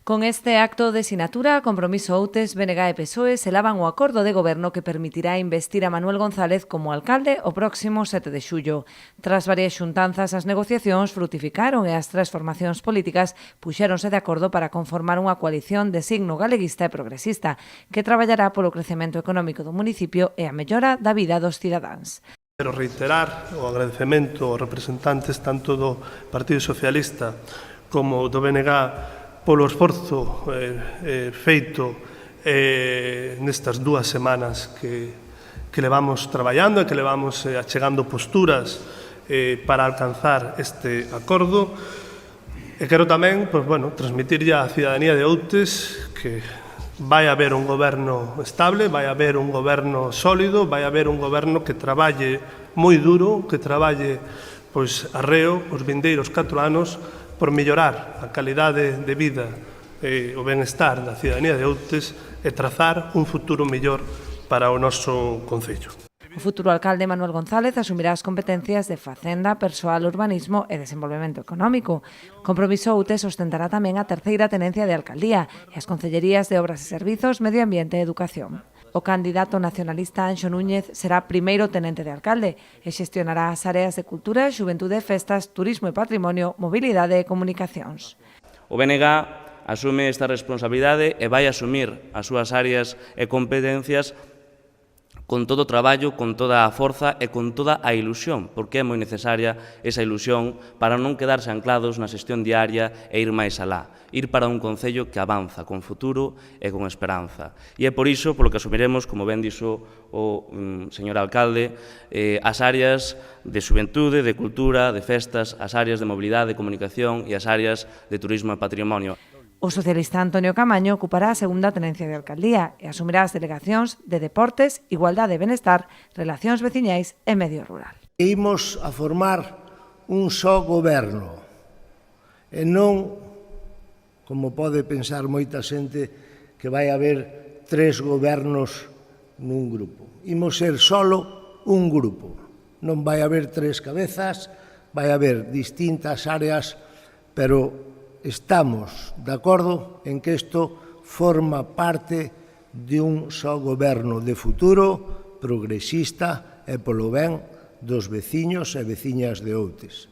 Con este acto de sinatura, Compromiso Outes, BNG e PSOE selaban o acordo de goberno que permitirá investir a Manuel González como alcalde o próximo 7 de xullo. Tras varias xuntanzas, as negociacións frutificaron e as tres formacións políticas puxéronse de acordo para conformar unha coalición de signo galeguista e progresista que traballará polo crecemento económico do municipio e a mellora da vida dos cidadáns. Quero reiterar o agradecemento aos representantes tanto do Partido Socialista como do BNG polo esforzo feito nestas 2 semanas que levamos traballando e que levamos achegando posturas para alcanzar este acordo. E quero tamén transmitirlle á cidadanía de Outes que vai haber un goberno estable, vai haber un goberno sólido, vai haber un goberno que traballe moi duro, que traballe arreo os vindeiros 4 anos por mellorar a calidade de vida e o benestar da cidadanía de Outes e trazar un futuro mellor para o noso concello. O futuro alcalde Manuel González asumirá as competencias de Facenda, Persoal, Urbanismo e Desenvolvemento Económico. Compromiso Outes ostentará tamén a terceira tenencia de alcaldía e as concellerías de Obras e Servizos, Medio Ambiente e Educación. O candidato nacionalista Anxo Núñez será primeiro tenente de alcalde e xestionará as áreas de cultura, xuventude, festas, turismo e patrimonio, mobilidade e comunicacións. O BNG asume esta responsabilidade e vai asumir as súas áreas e competencias con todo o traballo, con toda a forza e con toda a ilusión, porque é moi necesaria esa ilusión para non quedarse anclados na xestión diaria e ir máis alá, ir para un concello que avanza con futuro e con esperanza. E é por iso polo que asumiremos, como ben dixo o señor alcalde, as áreas de xuventude, de cultura, de festas, as áreas de mobilidade, de comunicación e as áreas de turismo e patrimonio. O socialista Antonio Camaño ocupará a segunda tenencia de alcaldía e asumirá as delegacións de Deportes, Igualdade e Benestar, Relacións Veciñais e Medio Rural. Imos a formar un só goberno e non, como pode pensar moita xente, que vai haber 3 gobernos nun grupo. Imos ser solo un grupo. Non vai haber 3 cabezas, vai haber distintas áreas, pero estamos de acordo en que isto forma parte de un só goberno de futuro, progresista e polo ben dos veciños e veciñas de Outes.